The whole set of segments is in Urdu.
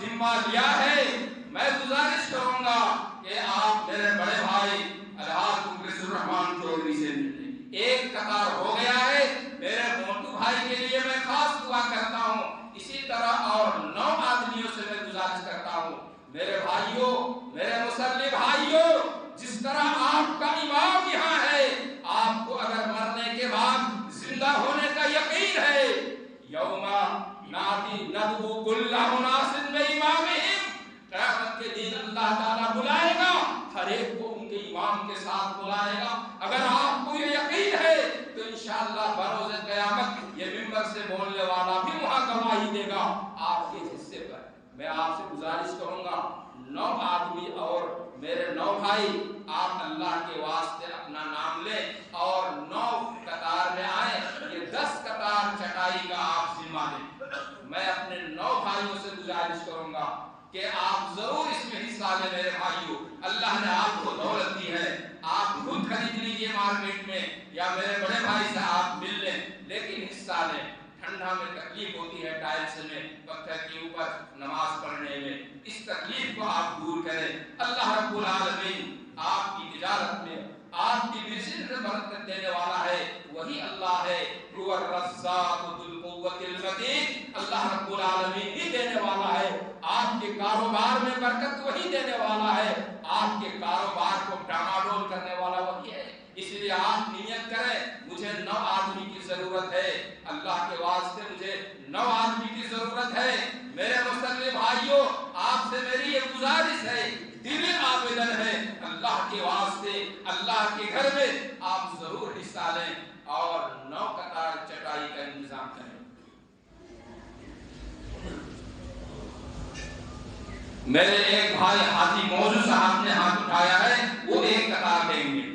ذمہ لیا ہے، میں گزارش کروں گا کہ آپ میرے بڑے بھائی الحاج مخلص الرحمان چودھری سے ملیں۔ ایک قطار ہو گیا ہے، میرے موٹو بھائی کے لیے میں خاص دعا کرتا ہوں، اسی طرح اور 9 آدمیوں سے میں گزارش کرتا ہوں، میرے بھائیوں، میرے مصلی بھائیوں، جس طرح آپ کا امام یہاں ہے، آپ کو اگر مرنے کے بعد زندہ ہونے کا یقین ہے، یوم نادی ندعو کل اناس بامامہم، قیامت کے دن اللہ تعالیٰ بلائے گا، ہر ایک کو ان کے امام کے ساتھ بلائے گا۔ اگر آپ کو یہ یقین ہے تو انشاءاللہ بروز قیامت یہ ممبر سے بولنے والا بھی وہاں گواہی دے گا آپ کے حصے پر۔ میں آپ سے گزارش کروں گا 9 آدمی اور میرے 9 بھائی، آپ اللہ کے واسطے اپنا نام لیں اور 9 قطار میں آئیں، یہ 10 قطار چٹائی کا آپ ذمہ لیں۔ میں اپنے 9 بھائیوں سے گزارش کروں گا کہ آپ ضرور اس میں حصہ لیں میرے بھائیوں، اللہ نے آپ کو دولت دی ہے، آپ خود خرید لیجئے مارکیٹ میں یا میرے بڑے بھائی سے آپ مل لیں، لیکن حصہ لیں۔ ٹھنڈا میں تکلیف ہوتی ہے، ٹائلس میں پتھر کے اوپر نماز پڑھنے میں، اس تکلیف کو آپ دور کریں۔ اللہ رب العالمین آپ کی تجارت میں، آپ کی بزنس میں برکت دینے والا ہے، وہی اللہ ہے، هو الرزاق ذو القوة المتین، اللہ رب العالمین ہی دینے والا ہے۔ آپ کے کاروبار میں برکت وہی دینے والا ہے، آپ کے کاروبار کو ڈاماڈول کرنے والا وہی ہے۔ اس لیے آپ نیت کریں، مجھے 9 آدمی کی ضرورت ہے، اللہ کے واسطے مجھے 9 آدمی کی ضرورت ہے۔ میرے مسلم بھائیوں، آپ سے میری یہ گزارش ہے، دلی آبدن ہے، اللہ کے واسطے اللہ کے گھر میں آپ ضرور حصہ لیں اور 9 قطار چٹائی کا انتظام کریں۔ میرے ایک بھائی حاجی موضوع صاحب نے ہاتھ اٹھایا ہے، وہ 1 قطار دیں گے۔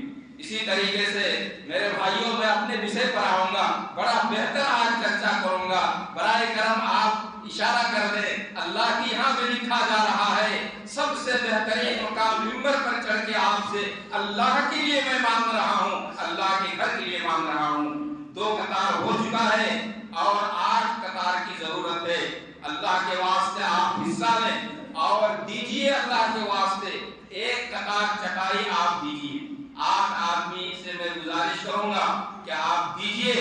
اسی طریقے سے میرے بھائیوں، میں اپنے وشے پر آؤں گا، بڑا بہتر آج چرچا کروں گا، برائے کرم آپ اشارہ کر دیں، اللہ کی یہاں میں لکھا جا رہا ہے سب سے بہترین مقام ممبر پر چڑھ کے آپ سے اللہ کے لیے میں مانگ رہا ہوں، اللہ کے گھر کے لیے مانگ رہا ہوں۔ 2 قطار ہو چکا ہے اور 8 قطار کی ضرورت ہے، اللہ کے واسطے آپ حصہ لیں اور دیجئے، اللہ کے واسطے 1 قطار چٹائی آپ دیجئے۔ 8 آدمی سے میں گزارش کروں گا کہ آپ دیجئے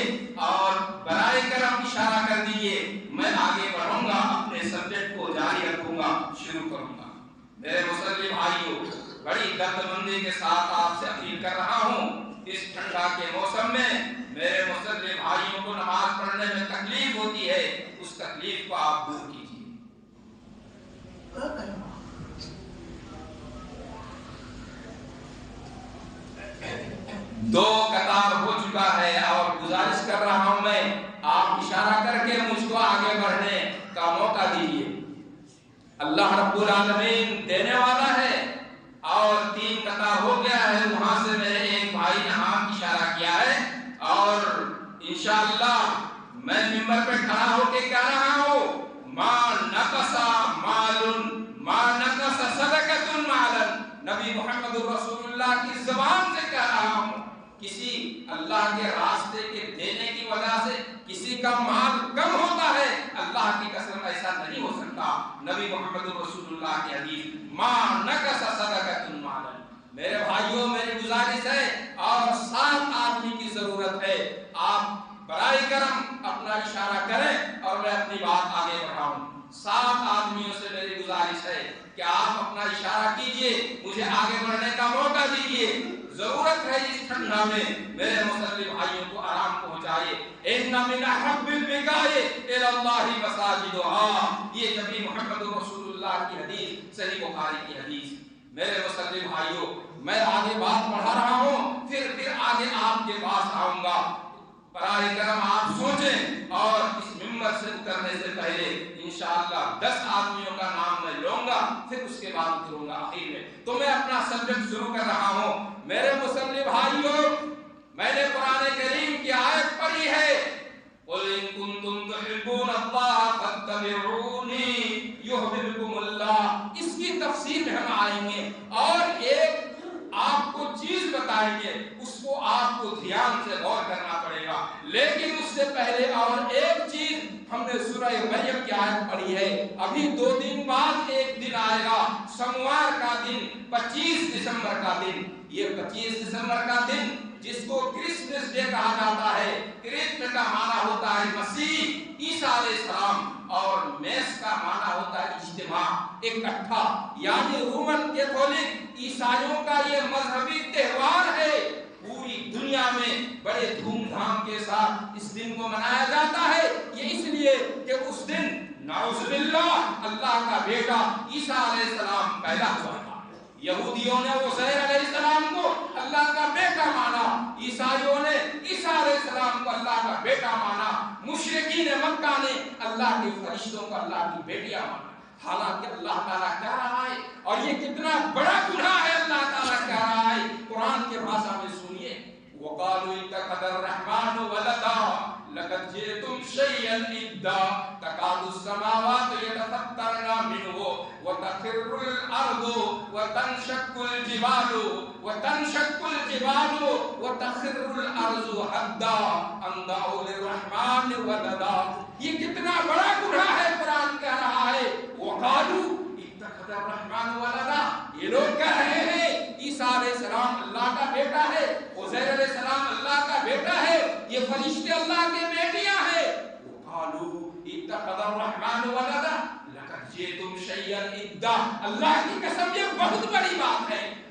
اور برائے کرم اشارہ کر دیجئے، میں آگے بڑھوں گا، اپنے سبجیکٹ کو جاری رکھوں گا، شروع کروں گا۔ میرے مسلم بھائیوں، بڑی درد مندی کے ساتھ آپ سے اپیل کر رہا ہوں، اس ٹھنڈا کے موسم میں میرے مسلم بھائیوں کو نماز پڑھنے میں تکلیف ہوتی ہے، اس تکلیف کو آپ دور کیجئے۔ 2 قطار ہو چکا ہے اور گزارش کر رہا ہوں میں، آپ اشارہ کر کے مجھ کو آگے بڑھنے کا موقع دیجئے۔ اللہ رب العالمین دینے والا ہے اور 3 قطار ہو گیا ہے، وہاں سے میرے ایک بھائی نے ہاتھ اشارہ کیا ہے اور انشاءاللہ میں ممبر پہ کھڑا ہو کے کہہ رہا ہوں، ما نقص مال ما نقص صدقۃ مالا، نبی محمد رسول اللہ کی زبان سے کہہ رہا ہوں، کسی اللہ کے راستے کے دینے کی وجہ سے کسی کا مال کم ہوتا ہے، اللہ کی قسم ایسا نہیں ہو سکتا۔ نبی محمد رسول اللہ کی حدیث، ما نقص صدقۃ مالا۔ میرے بھائیوں، میری گزارش ہے اور 7 آدمی کی ضرورت ہے، آپ برائے کرم اپنا اشارہ کریں اور میں اپنی بات آگے بڑھاؤں۔ 7 آدمیوں سے میری گزارش ہے کہ آپ اپنا اشارہ کیجئے، مجھے آگے بڑھنے کا موقع دیجئے۔ ضرورت ہے اس ٹھنڈا میں میرے مسلم بھائیوں کو آرام پہنچائے۔ ان من احب البقاع الی اللہ مساجدها، یہ نبی محمد رسول اللہ کی حدیث، صحیح بخاری کی حدیث۔ میرے مسلم بھائیوں، میں آگے بات بڑھا رہا ہوں، پھر آگے آپ کے پاس آؤں گا۔ برائے کرم آپ سوچیں اور اس ممبر سے اترنے سے پہلے انشاءاللہ 10 آدمیوں کا نام میں لوں گا، پھر اس کے بعد اتروں گا آخر میں۔ تو میں اپنا سبجیکٹ شروع کر رہا ہوں۔ میرے مسلم بھائیوں، میں نے قرآن کریم کی آیت پڑھی ہے، قُلْ إِن كُنتُمْ تُحِبُّونَ اللَّهَ فَاتَّبِعُونِي يُحْبِبْكُمُ اللَّهُ، اس کی تفسیر میں ہم آئیں گے اور ایک آپ کو چیز بتائیں گے، اس کو آپ کو دھیان سے غور کرنا پڑے گا، لیکن اس سے پہلے اور ایک چیز ہم نے سورہ مریم کی آیت پڑھی ہے. ابھی 2 دن بعد ایک دن آئے گا، سوموار کا دن، 25 دسمبر کا دن. یہ 25 دسمبر کا دن جس کو کرسمس ڈے کہا جاتا ہے، کرسمس کا معنی ہوتا ہے مسیح عیسیٰ علیہ السلام، اور میس کا معنی ہوتا ہے اجتماع، اکٹھا. یعنی رومن کیتھولک عیسائیوں کا یہ مذہبی تہوار ہے. پوری دنیا میں بڑے دھوم دھام کے ساتھ اس دن کو منایا جاتا ہے. یہ اس لیے کہ اس دن نعوذ باللہ اللہ کا بیٹا عیسیٰ علیہ السلام پیدا ہوا تھا. یہودیوں نے عزیر علیہ السلام کو اللہ کا بیٹا مانا، عیسائیوں نے عیسیٰ علیہ السلام کو اللہ کا بیٹا مانا، مشرکین مکہ نے اللہ کے فرشتوں کو اللہ کی بیٹیاں مانا. حالانکہ اللہ تعالیٰ کہہ رہا ہے، اور یہ کتنا بڑا گناہ ہے اللہ تعالیٰ کہہ رہا ہے قرآن کے بھاشا میں سنیے. وَقَالُوا اتَّخَذَ الرَّحْمَنُ وَلَدًا لَقَدْ جِئْتُمْ شَيْئًا إِدًّا تَكَادُ السَّمَاوَاتُ يَتَفَطَّرْنَ مِنْهُ وَتَخِرُّ الْأَرْضُ وَتَنشَقُّ الْجِبَالُ وَتَخِرُّ الْأَرْضُ هَدًّا أَن دَعَوْا لِلرَّحْمَنِ وَلَدًا. یہ کتنا بڑا گناہ ہے. قرآن کہہ رہا ہے وَقَالُوا اتَّخَذَ الرَّحْمَنُ وَلَدًا. یہ لوگ کہہ رہے ہیں عیسیٰ علیہ السلام اللہ کا بیٹا ہے، عزیر علیہ السلام اللہ کا بیٹا ہے، یہ فرشتے اللہ کے بیٹیاں ہیں. وَقَالُوا اتَّخَذَ الرَّحْمَنُ وَلَدًا لَقَدْ جِئْتُمْ شَيْئًا إِدًّا. اللہ کی قسم یہ بہت بڑی بات ہے.